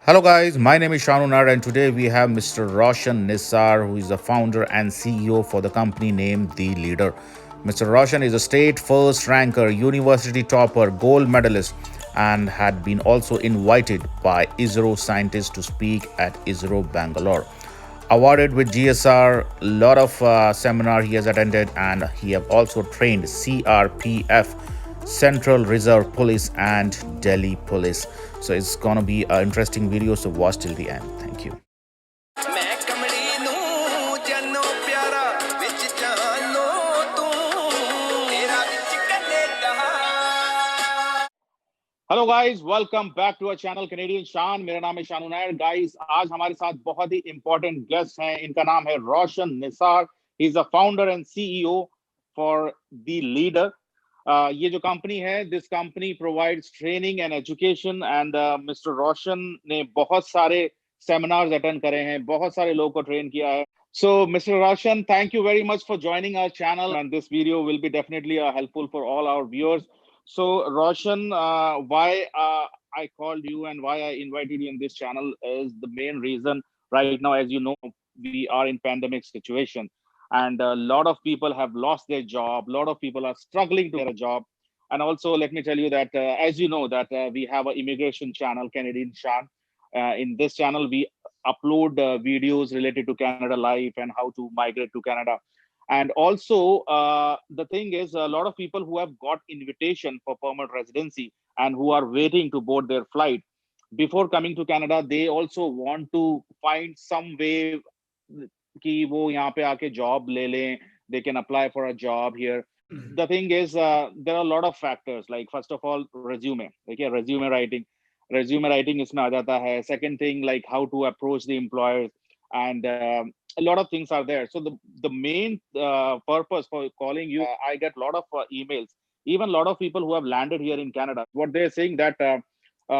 Hello, guys. My name is Shaan, and today we have Mr. Roshan Nisar, who is the founder and CEO for the company named The Leader. Mr. Roshan is a state first ranker, university topper, gold medalist, and had been also invited by ISRO scientists to speak at ISRO Bangalore. Awarded with GSR, a lot of seminar he has attended, and he have also trained CRPF, Central Reserve Police, and Delhi Police. So it's gonna be an interesting video. So watch till the end. Thank you. Hello guys, welcome back to our channel Canadian Shaan. मेरा नाम है Shanu Nair. Guys, आज हमारे साथ बहुत ही important guest हैं। इनका नाम है Roshan Nisar. He is a founder and CEO for the leader. ये जो कंपनी है, this company provides training and education, and mister Roshan ने बहुत सारे सेमिनार्स अटेंड करे हैं, बहुत सारे लोगों को ट्रेन किया है। So, Mr. Roshan, thank you very much for joining our channel, and this video will be definitely helpful for all our viewers. So, Roshan, why I called you and why I invited you in this channel is the main reason. Right now, as you know, we are in pandemic situation, and a lot of people have lost their job. A lot of people are struggling to get a job. And also, let me tell you that, as you know, that we have an immigration channel, Canadian Shaan. In this channel, we upload videos related to Canada life and how to migrate to Canada. And also, the thing is, a lot of people who have got invitation for permanent residency and who are waiting to board their flight before coming to Canada, they also want to find some way कि वो यहाँ पे आके job ले लें, they can apply for a job here. The thing is, there are a lot of factors. Like, first of all, resume. Okay, resume writing इसमें आ जाता है. Second thing, like how to approach the employers, and a lot of things are there. So the main purpose for calling you, I get a lot of emails. Even a lot of people who have landed here in Canada, what they're saying that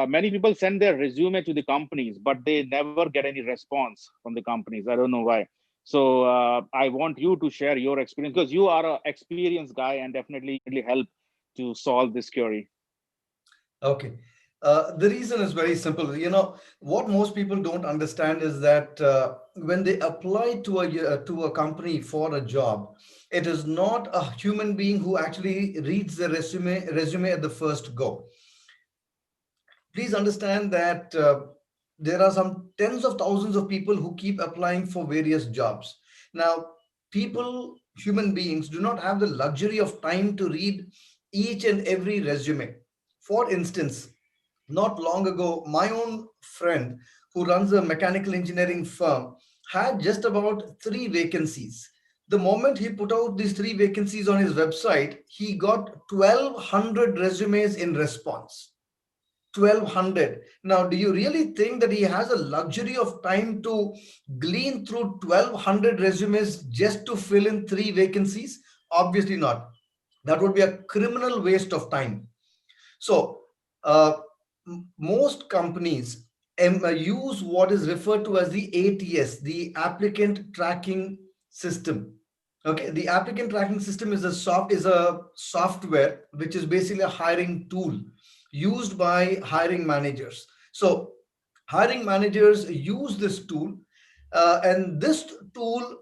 many people send their resume to the companies, but they never get any response from the companies. I don't know why. So I want you to share your experience, because you are an experienced guy and definitely help to solve this query. Okay. The reason is very simple. What most people don't understand is that when they apply to a company for a job, it is not a human being who actually reads the resume at the first go. Please understand that there are some tens of thousands of people who keep applying for various jobs. Now, human beings, do not have the luxury of time to read each and every resume. For instance, not long ago, my own friend who runs a mechanical engineering firm had just about three vacancies. The moment he put out these three vacancies on his website, he got 1,200 resumes in response. 1,200. Now, do you really think that he has a luxury of time to glean through 1,200 resumes just to fill in three vacancies? Obviously not. That would be a criminal waste of time. So, uh, most companies use what is referred to as the ATS, the applicant tracking system. Okay, the applicant tracking system is a software which is basically a hiring tool used by hiring managers. So, hiring managers use this tool, and this tool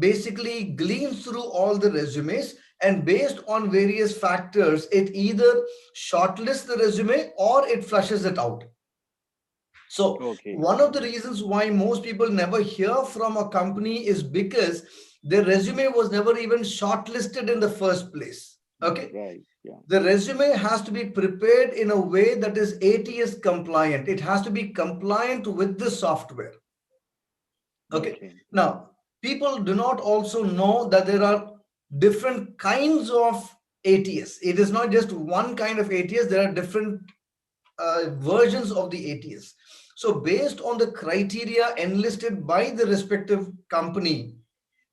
basically gleans through all the resumes, and based on various factors, it either shortlists the resume or it flushes it out. So Okay. one of the reasons why most people never hear from a company is because their resume was never even shortlisted in the first place. Okay. Right. Yeah. The resume has to be prepared in a way that is ATS compliant. It has to be compliant with the software. Okay. Okay. Now, people do not also know that there are different kinds of ATS. It is not just one kind of ATS, there are different versions of the ATS. So, based on the criteria enlisted by the respective company,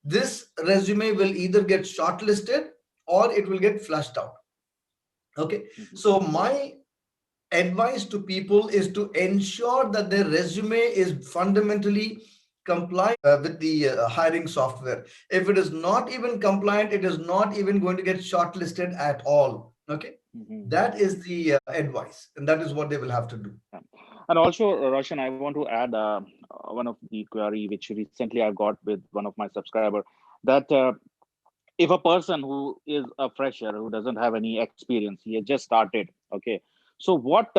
this resume will either get shortlisted or it will get flushed out. Okay. So, my advice to people is to ensure that their resume is fundamentally compliant with the hiring software. If it is not even compliant, it is not even going to get shortlisted at all. Okay. Mm-hmm. That is the advice, and that is what they will have to do. And also, Roshan, I want to add one of the query which recently I got with one of my subscriber, that if a person who is a fresher who doesn't have any experience, he has just started, okay, so what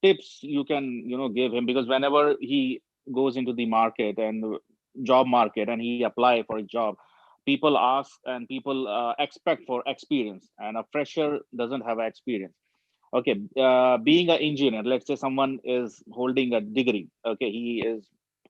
tips you can give him, because whenever he goes into the market and job market and he apply for a job, people ask and people expect for experience, and a fresher doesn't have experience. Okay, being an engineer, let's say someone is holding a degree, okay, he is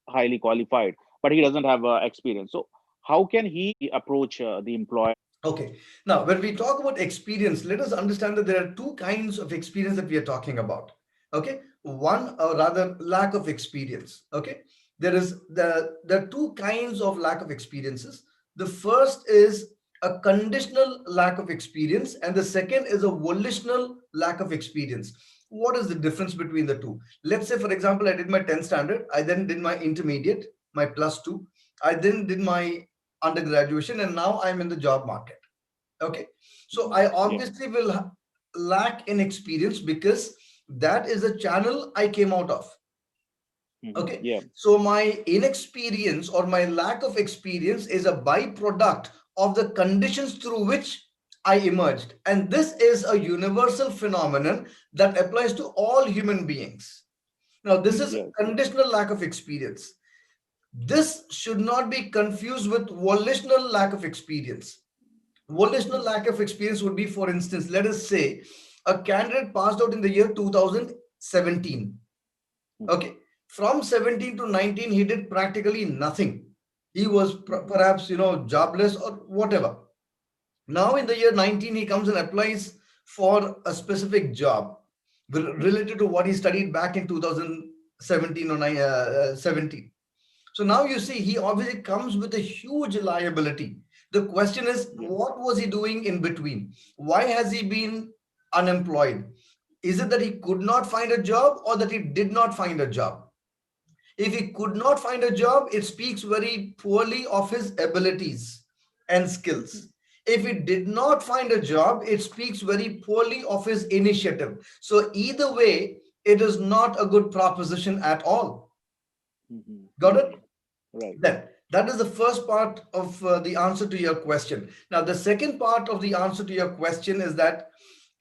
highly qualified, but he doesn't have experience. So how can he approach the employer? Okay. Now, when we talk about experience, let us understand that there are two kinds of experience that we are talking about. Okay. One, or rather, lack of experience. Okay. There are two kinds of lack of experiences. The first is a conditional lack of experience, and the second is a volitional lack of experience. What is the difference between the two? Let's say, for example, I did my 10th standard, I then did my intermediate, my plus two, I then did my undergraduation, and now I'm in the job market. Okay, so I Yeah. obviously will lack in experience because that is the channel I came out of. Okay, Yeah. so my inexperience or my lack of experience is a byproduct of the conditions through which I emerged, and this is a universal phenomenon that applies to all human beings. Now, this is Yes. Yes. conditional lack of experience. This should not be confused with volitional lack of experience. Volitional Yeah. lack of experience would be, for instance, let us say a candidate passed out in the year 2017. Mhm. Okay, from 17 to 19, he did practically nothing. He was Mhm. perhaps, jobless or whatever. Now, in the year 19, he comes and applies for a specific job related to what he studied back in 2017 or 17. So now you see, he obviously comes with a huge liability. The question is, Yeah. what was he doing in between? Why has he been unemployed? Is it that he could not find a job or that he did not find a job? If he could not find a job, it speaks very poorly of his abilities and skills. Mhm. If he did not find a job, it speaks very poorly of his initiative. So either way, it is not a good proposition at all. Got it? Mhm. Right. Then that is the first part of the answer to your question. Now, the second part of the answer to your question is that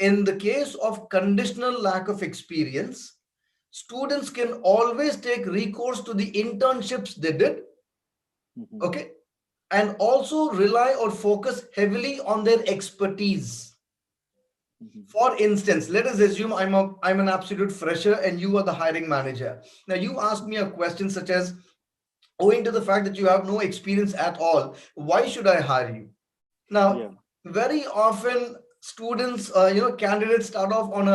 in the case of conditional lack of experience, students can always take recourse to the internships they did, Mhm. okay, and also rely or focus heavily on their expertise. Mhm. For instance, let us assume I'm an absolute fresher and you are the hiring manager. Now, you ask me a question such as, owing to the fact that you have no experience at all, why should I hire you? Now, Yeah. very often students, candidates start off on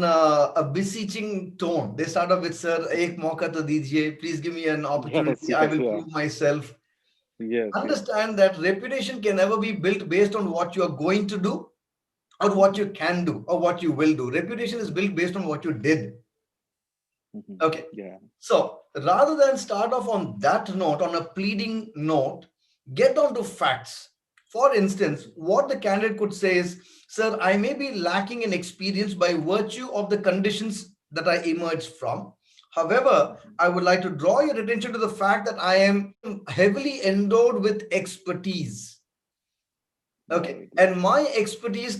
a beseeching tone. They start off with, "Sir, ek mauka to dijiye. Please give me an Yes. opportunity. I Yes. will Yeah. prove myself." Yes. Yes. Understand that reputation can never be built based on what you are going to do or what you Mhm. can do or what you will do. Reputation is built based on what you did. Okay. Yeah. So rather than start off on that note, on a pleading note, get on to facts. For instance, what the candidate could say is, "Sir, I may be lacking in experience by virtue of the conditions that I emerged from. However, Mhm. I would like to draw your attention to the fact that I am heavily endowed with expertise. Okay. Right. Yeah. And my expertise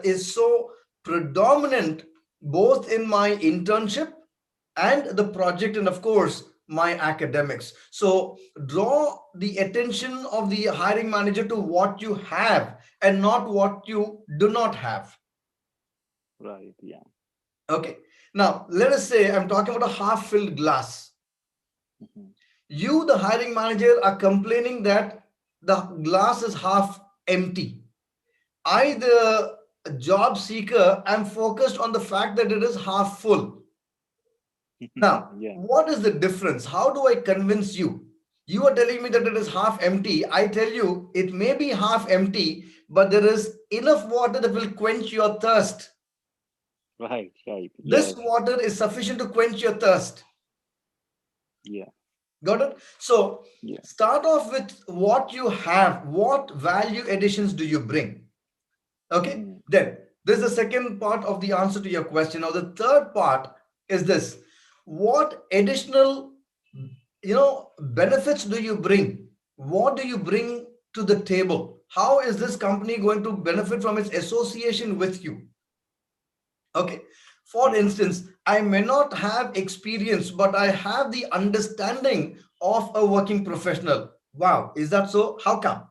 is so predominant both in my internship and the project, and of course my academics. So draw the attention of the hiring manager to what you have and not what you do not have. Right. Yeah. Okay, now let us say I'm talking about a half filled glass. Mhm. You, the hiring manager, are complaining that the glass is half empty. I, the job seeker, am focused on the fact that it is half full. Now, Yeah. what is the difference? How do I convince you? You are telling me that it is half empty. I tell you it may be half empty, but there is enough water that will quench your thirst. Right. Right. This Yes. water is sufficient to quench your thirst. Yeah. Got it? So Yeah. start off with what you have. What value additions do you bring? Okay, Mhm. then this is the second part of the answer to your question. Now, the third part is this. what additional, benefits do you bring? What do you bring to the table? How is this company going to benefit from its association with you? Okay. For instance, I may not have experience, but I have the understanding of a working professional. Wow, is that so? How come?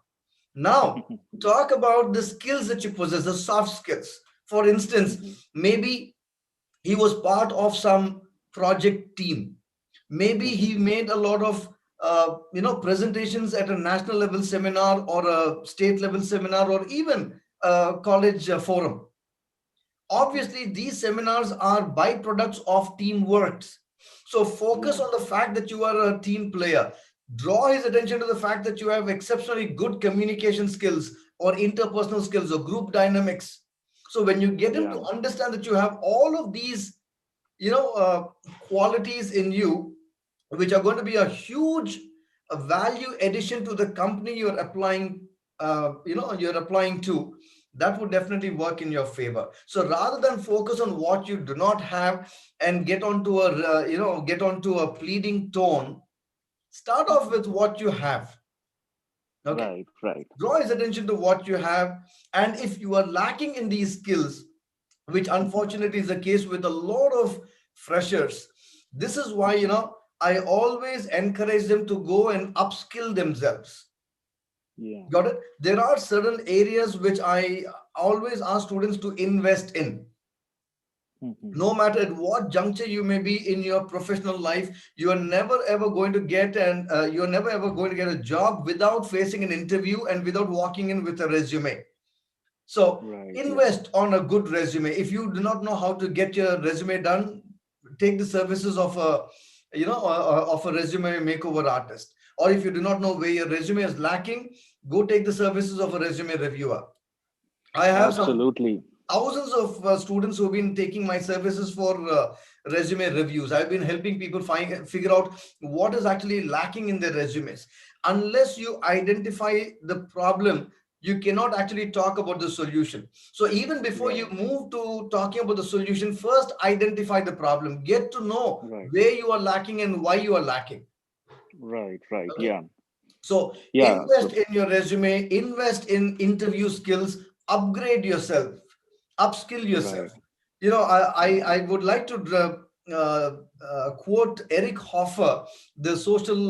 Now, talk about the skills that you possess, the soft skills. For instance, Mhm. maybe he was part of some project team. Maybe Mhm. he made a lot of presentations at a national level seminar or a state level seminar or even a college forum. Mhm. Obviously, these seminars are byproducts of teamwork. So focus Yeah. on the fact that you are a team player. Draw his attention to the fact that you have exceptionally good communication skills or interpersonal skills or group dynamics. So when you get him to Yeah. understand that you have all of these, you know, uh, qualities in you, which are going to be a huge value addition to the company you're applying, you're applying to, that would definitely work in your favor. So rather than focus on what you do not have and get onto a pleading tone, start off Mhm. with what you have. Okay. Right. Right. Draw his attention to what you have. And if you are lacking in these skills, which Mhm. unfortunately is the case with a lot of freshers, this is why, Mhm. I always encourage them to go and upskill themselves. Yeah. Got it? There are certain areas which I always ask students to invest in. Mhm. No matter at what juncture you may be in your professional life, you are never ever going to get and you're never ever going to get a job without facing an interview and without walking in with a resume. So Right. Yeah. invest on a good resume. If you do not know how to get your resume done, take the services of a resume makeover artist. Or if you do not know where your resume is lacking, go take the services of a resume reviewer. I have some Absolutely. thousands of students who've been taking my services for resume reviews. I've been helping people figure out what is actually lacking in their resumes. Unless you identify the problem, you cannot actually talk about the solution. So even before you Right. move to talking about the solution, first identify the problem, get to know Right. where you are lacking and why you are lacking. Right. Right. Okay. Yeah. So Yeah. invest in your resume, invest in interview skills, upgrade yourself, upskill yourself. Right. I Right. would like to quote Eric Hoffer, the social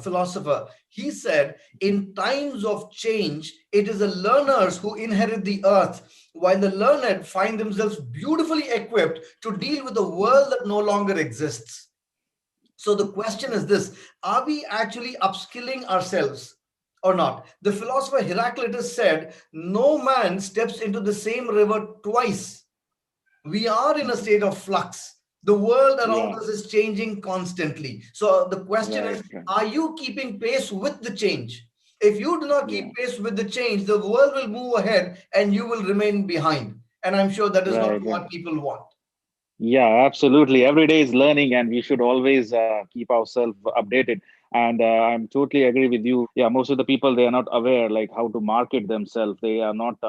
philosopher. He said, "In times of change, it is the learners who inherit the earth, while the learned find themselves beautifully equipped to deal with a Mhm. world that no longer exists." So the question is this: are we actually upskilling ourselves or not? The philosopher Heraclitus said, "No man steps into the same river twice." We are in a Mhm. state of flux. The world around Yeah. us is changing constantly. So the question Right. is, Right. are you keeping pace with the change? If you do not keep Yeah. pace with the change, the world will move ahead and you will remain behind. And I'm sure that is not Right. Right. what people want. Yeah, absolutely. Every day is learning, and we should always keep ourselves updated. And I'm totally agree with you. Yeah, most of the people they are not aware like how to market themselves. They are not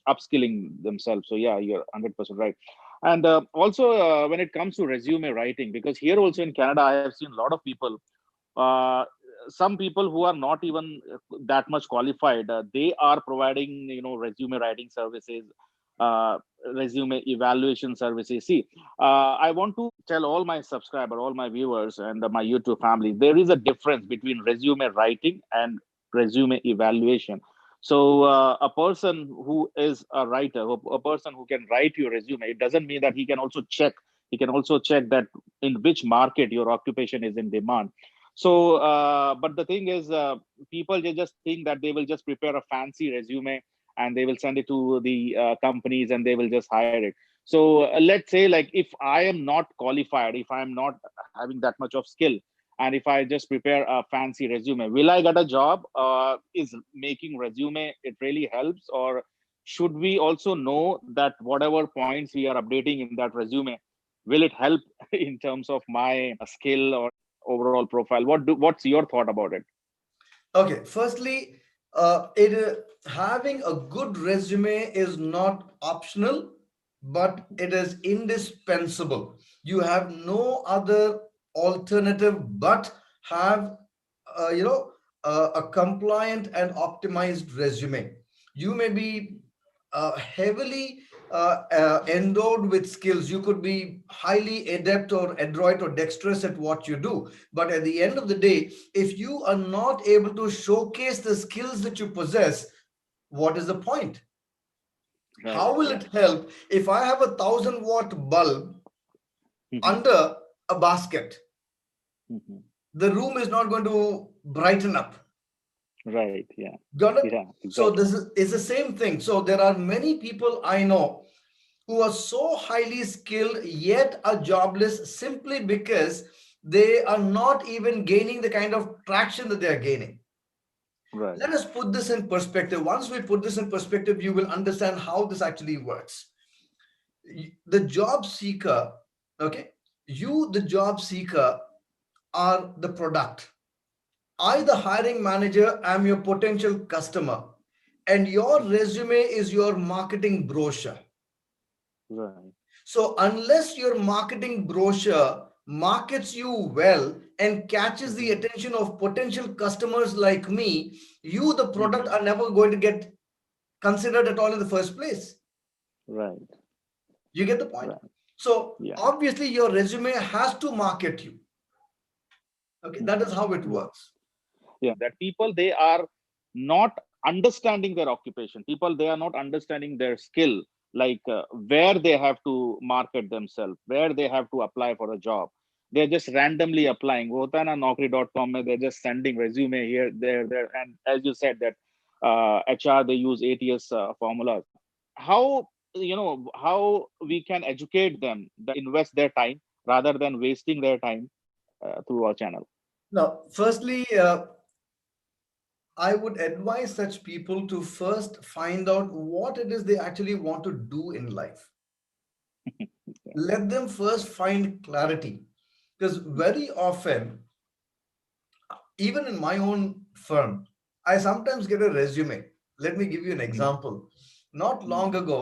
upskilling themselves. So yeah, you're 100% right. And also when it comes to resume writing, because here also in Canada, I have seen a lot of people. Uh, some people who are not even that much qualified, they are providing resume writing services, uh, resume evaluation services. See, I want to tell all my subscriber, all my viewers, and my YouTube family, there is a difference between resume writing and resume evaluation. So, a person who is a writer, a person who can write your resume, it doesn't mean that he can also check. He can also check that in which market your occupation is in demand. So, but the thing is, people they just think that they will just prepare a fancy resume and they will send it to the companies and they will just hire it. So let's say like if I am not qualified, if I am not having that much of skill, and if I just prepare a fancy resume, will I get a job? Is making resume it really helps, or should we also know that whatever points we are updating in that resume, will it help in terms of my skill or overall profile? What's your thought about it? Okay, firstly, it having a good resume is not optional, but it is indispensable. You have no other alternative, but have you know a compliant and optimized resume. You may be heavily endowed with skills. You could be highly adept or adroit or dexterous at what you do, but at the end of the day, if you are not able to showcase the skills that you possess, what is the point? Right. How will Yeah. it help if I have 1,000-watt bulb Mhm. under a basket? Mhm. The room is not going to brighten up. Right. Yeah. Got it? Yeah. So Exactly. this is the same thing. So there are many people I know who are so highly skilled yet are jobless simply because they are not even gaining the kind of traction that they are gaining. Right. Let us put this in perspective. Once we put this in perspective, you will understand how this actually works. The job seeker, okay, you, the job seeker, are the product. I, the hiring manager, am your potential customer, and your resume is your marketing brochure. Right. So, unless your marketing brochure markets you well and catches the Mhm. attention of potential customers like me, you, the product, Mhm. are never going to get considered at all in the first place. Right. You get the point? Right. So, Yeah. obviously, your resume has to market you. Okay, that Mhm. is how it Yeah. works. Yeah. That people, they are not understanding their occupation. People, they are not understanding their skill, like where they have to market themselves, where they have to apply for a job. They're just randomly applying. वो होता है ना naukri.com में, they're just sending resume here, there. And as you said that HR, they use ATS formulas. How, how we can educate them that invest their time rather than wasting their time through our channel? Now, firstly, I would advise such people to first find out what it is they actually want to do in life. Yeah. Let them first find clarity. Because very often, even in my own firm, I sometimes get a resume. Let me give you an Mhm. example. Not long Mhm. ago,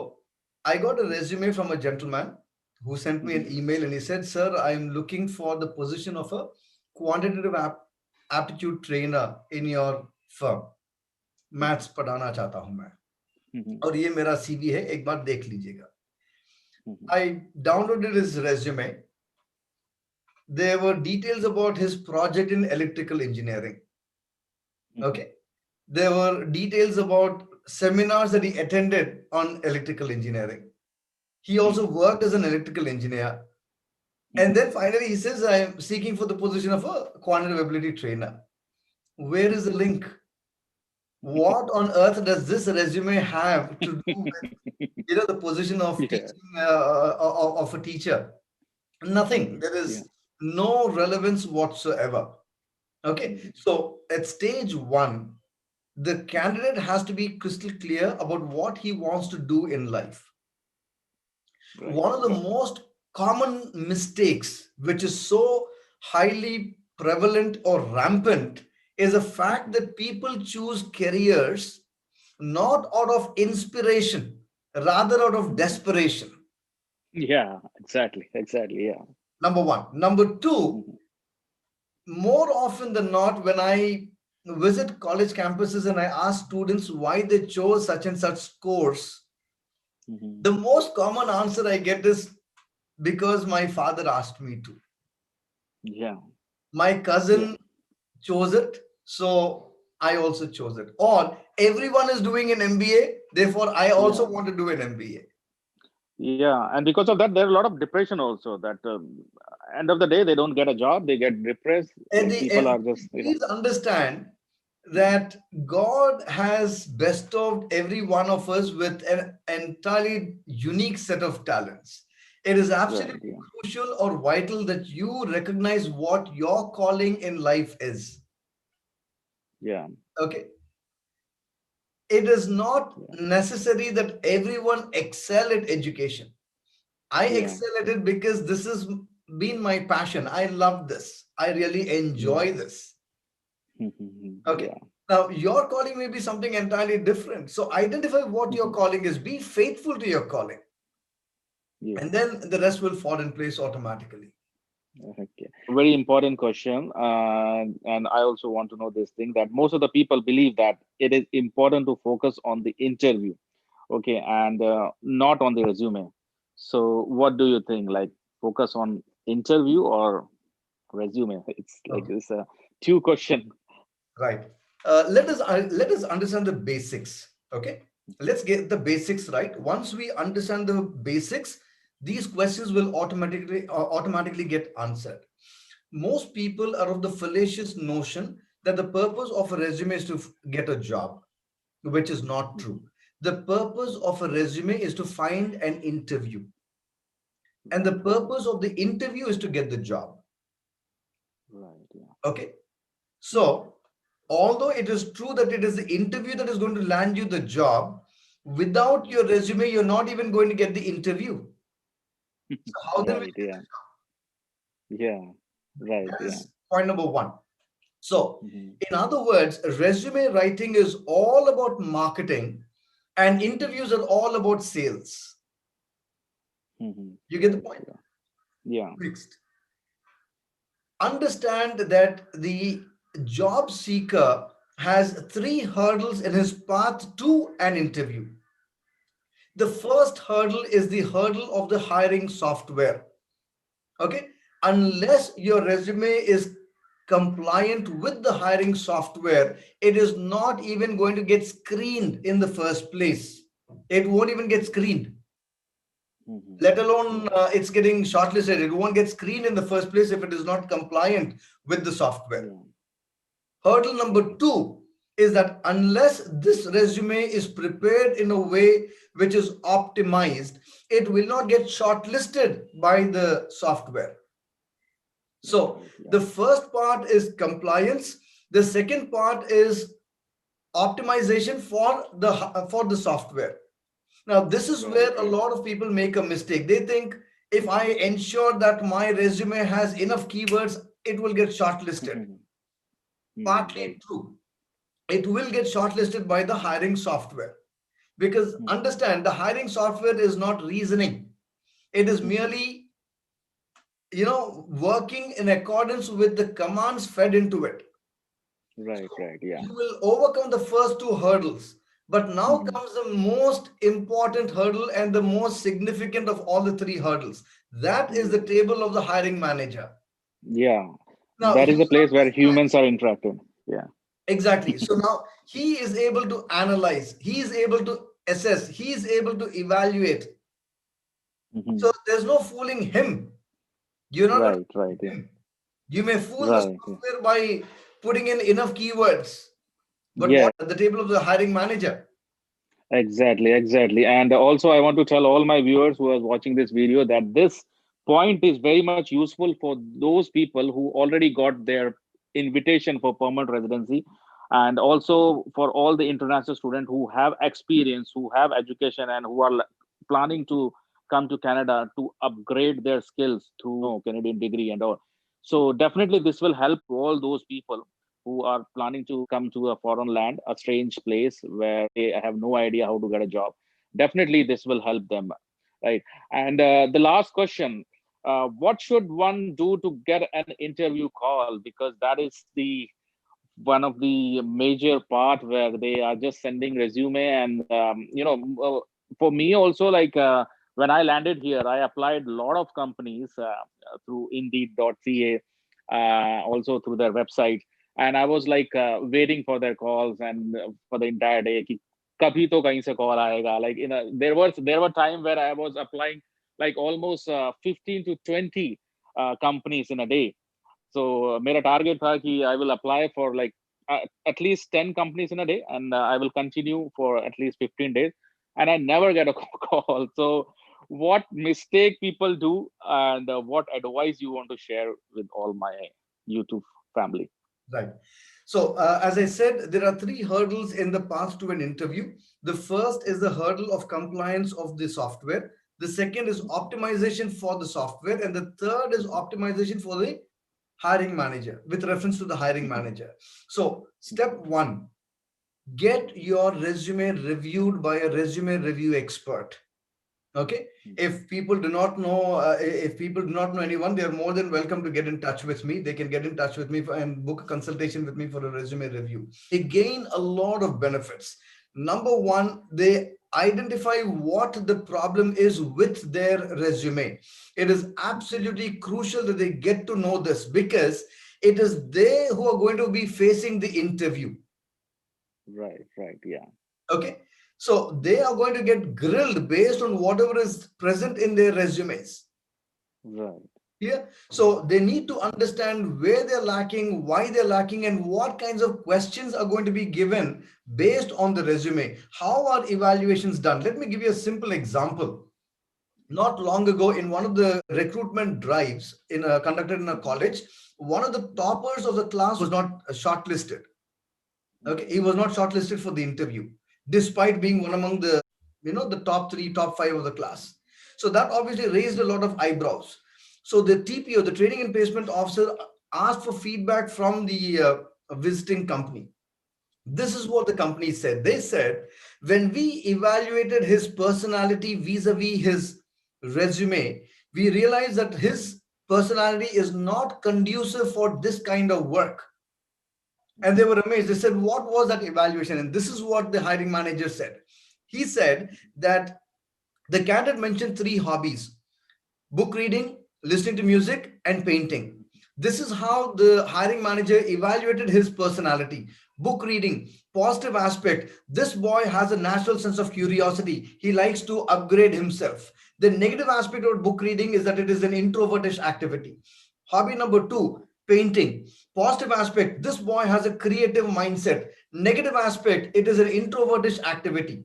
I got a resume from a gentleman who sent me Mhm. an email and he said, Sir, I'm looking for the position of a quantitative aptitude trainer in your firm. Mhm. Maths पढ़ाना चाहता हूं मैं Mhm. और ये मेरा CV है एक बार देख लीजिएगा Mhm. I downloaded his resume. There were details about his project in electrical engineering. Mhm. Okay. There were details about seminars that he attended on electrical engineering. He also Mhm. worked as an electrical engineer. And Mhm. then finally, he says, I'm seeking for the position of a quantitative ability trainer. Where is the link? What on earth does this resume have to do with the position of Yeah. teaching of a teacher? Nothing. Mhm. There Yeah. is no relevance whatsoever. Okay. Mhm. So at stage one, the candidate has to be crystal clear about what he wants to do in life. Right. One of the Right. most common mistakes, which is so highly prevalent or rampant, is the fact Mhm. that people choose careers not out of inspiration, rather out of Mhm. desperation. Yeah. Exactly. Exactly. Yeah. Number one. Number two, Mhm. more often than not, when I visit college campuses and I ask students why they chose such and such course, Mhm. the most common answer I get is because my father asked me to. Yeah. My Yeah. cousin chose it, so I also chose it. Or everyone is doing an MBA, therefore I also Yeah. want to do an MBA. Yeah. And because of that, there are a lot of depression also. That end of the day, they don't get a job. They get depressed. At Like the people end, are just, please understand Mhm. that God has bestowed every one of us with an entirely unique set of talents. It is Right. absolutely Yeah. crucial or vital that you recognize what your calling in life is. Yeah. Okay. It is not Yeah. necessary that everyone excel at education. I Yeah. excel at it because this has been my passion. I love this. I really Yeah. enjoy this. Mhm. Okay. Yeah. Now, your calling may be something entirely different. So, identify what your Mhm. calling is. Be faithful to your calling. Yeah. And then the rest will fall in place automatically. Okay. Very important question. And I also want to know this thing that most of the people believe that it is important to focus on the interview, okay, and not on the resume. So, what do you think? Like, focus on interview or resume? It's like Okay. this two question. Right. Let us understand the basics. Okay. Let's get the basics right. Once we understand the basics, these questions will automatically get answered. Most people are of the fallacious notion that the purpose of a resume is to get a job, which is not true. The purpose of a resume is to find an interview, and the Right, purpose of the interview is to get the job. right, yeah. Okay. So, although it is true that it is the interview that is going to land you the job, without your resume, you're not even going to get the interview. So how then will Right, you get yeah, yeah, right, the That yeah. is point number one. So, Hmm. in other words, resume writing is all about marketing and interviews are all about sales. Hmm. You get the Right, point? yeah, yeah. Next, understand that the job seeker has three hurdles in his path to an interview. The first hurdle is the hurdle of the hiring software. Okay. Unless your resume is compliant with the hiring software, it is not even going to get screened in the first place. It won't even get screened, Hmm. let alone Right, it's getting shortlisted. It won't get screened in the first place if it is not compliant with the software. yeah. Hurdle number two is that unless this resume is prepared in a way which is optimized, it will not get shortlisted by the software. So Right, yeah. the first part is compliance. The second part is optimization for the software. Now, this is Right, where a yeah. lot of people make a mistake. They think if I ensure that my resume has enough keywords, it will get shortlisted. Hmm. Hmm. Partly Right. true. It will get shortlisted by the hiring software. Because Hmm. understand, the hiring software is not reasoning. It is Hmm. merely, working in accordance with the commands fed into it. Right, right, yeah. You will overcome the first two hurdles. But now Hmm. comes the most important hurdle and the most significant of all the three hurdles. That is the Yeah. table of the hiring manager. Yeah. Now, That you is will a place where understand. humans are interacting. Yeah. Exactly. So now he is able to analyze, he is able to assess, he is able to evaluate. So Hmm. there's no fooling him. You're not going to Right, right, fool yeah. him. You may fool the Right, yeah. software by putting in enough keywords. But Yeah, what at the table of the hiring manager? exactly, exactly. And also, I want to tell all my viewers who are watching this video that this point is very much useful for those people who already got their invitation for permanent residency, and also for all the international students who have experience, who have education, and who are planning to come to Canada to upgrade their skills through Canadian degree and all. So definitely, this will help all those people who are planning to come to a foreign land, a strange place where they have no idea how to get a job. Definitely, this will help them, right? And the last question: what should one do to get an interview call? Because that is the one of the major part where they are just sending resume and for me also like when I landed here I applied a lot of companies through indeed.ca, also through their website, and I was like waiting for their calls and for the entire day कि कभी तो कहीं से call आएगा, like there were time where I was applying like almost 15 to 20 companies in a day. So मेरा target था कि I will apply for like at least 10 companies in a day, and I will continue for at least 15 days, and I never get a call. So what mistake people do, and what advice you want to share with all my YouTube family? Right. So, as I said, there are three hurdles in the path to an interview. The first is the hurdle of compliance of the software. The second is optimization for the software. And the third is optimization for the hiring manager with reference to the hiring manager. So, step one, get your resume reviewed by a resume review expert. Okay. Mm. If people do not know anyone, they are more than welcome to get in touch with me. They can get in touch with me and book a consultation with me for a resume review. They gain a lot of benefits. Number one, they identify what the problem is with their resume. It is absolutely crucial that they get to know this, because it is they who are going to be facing the interview. Right, right, yeah, Okay. So they are going to get grilled based on whatever is present in their resumes. right. Yeah. So they need to understand where they're lacking, why they're lacking, and what kinds of questions are going to be given based on the resume. How are evaluations done? Let me give you a simple example. Not long ago, in one of the recruitment drives conducted in a Mhm, college, one of the toppers of the class was not shortlisted. Okay, mhm, he was not shortlisted for the interview, despite being one among the the top three, top five of the class. So that obviously raised a lot of eyebrows. So the TPO, the training and placement officer, asked for feedback from the visiting company. This is what the company said. They said, when we evaluated his personality vis-a-vis his resume, we realized that his personality is not conducive for this kind of work. And they mhm, were amazed. They said, what was that evaluation? And this is what the hiring manager said. He said that the candidate mentioned three hobbies: book reading, listening to music, and painting. mhm, This is how the hiring manager evaluated his personality. Book reading, positive aspect. This boy has a natural sense of curiosity. He likes to upgrade himself. The negative aspect of book reading is that it is an introvertish activity. Hobby number two, painting. Positive aspect, this boy has a creative mindset. Negative aspect, it is an introvertish activity.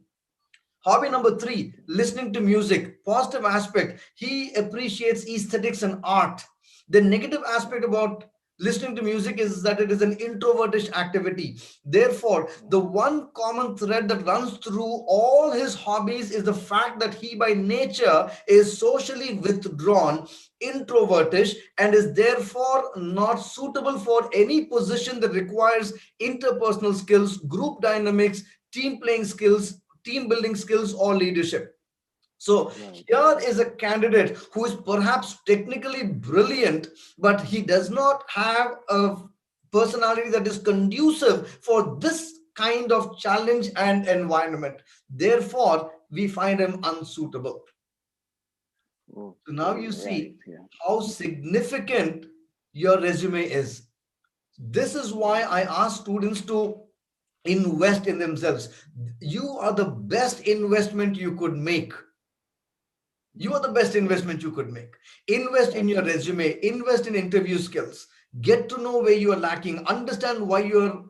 Hobby number three, okay, listening to music. Positive aspect, he appreciates aesthetics and art. The negative aspect about listening to music is that it is an introvertish activity. Therefore, the okay, one common thread that runs through all his hobbies is the fact that he by nature is socially withdrawn, introvertish, and is therefore not suitable for any position that requires interpersonal skills, group dynamics, team playing skills, team building skills, or leadership. So right, here is a candidate who is perhaps technically brilliant, but he does not have a personality that is conducive for this kind of challenge and environment. Therefore, we find him unsuitable. So now okay, you right, see yeah. how significant your resume is. This is why I ask students to invest in themselves. You are the best investment you could make. You are the Mhm, best right, investment you could make. Invest in your absolutely. resume, invest in interview skills, get to know where you are lacking, understand why you're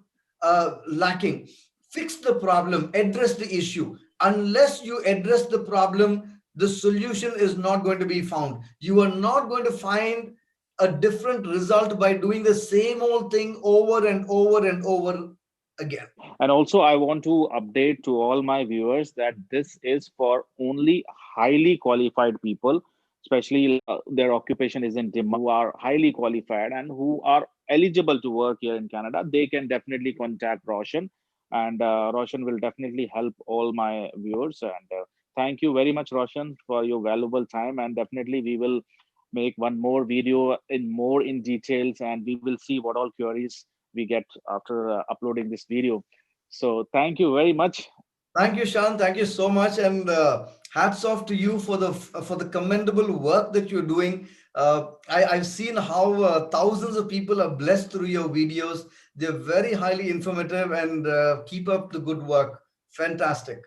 lacking, fix the problem, address the issue. Unless you address the problem, the solution is not going to be found. You are not going to find a different result by doing the same old thing over and over and over again. And also, I want to update to all my viewers that this is for only highly qualified people, especially their occupation is in demand, who are highly qualified and who are eligible to work here in Canada. They can definitely contact Roshan, and Roshan will definitely help all my viewers. And thank you very much, Roshan, for your valuable time. And definitely, we will make one more video in more in details, and we will see what all queries we get after uploading this video. So thank you very much. Thank you, Shaan. Thank you so much, and hats off to you for the commendable work that you're doing. I've seen how thousands of people are blessed through your videos. They're very highly informative, and keep up the good work. Fantastic.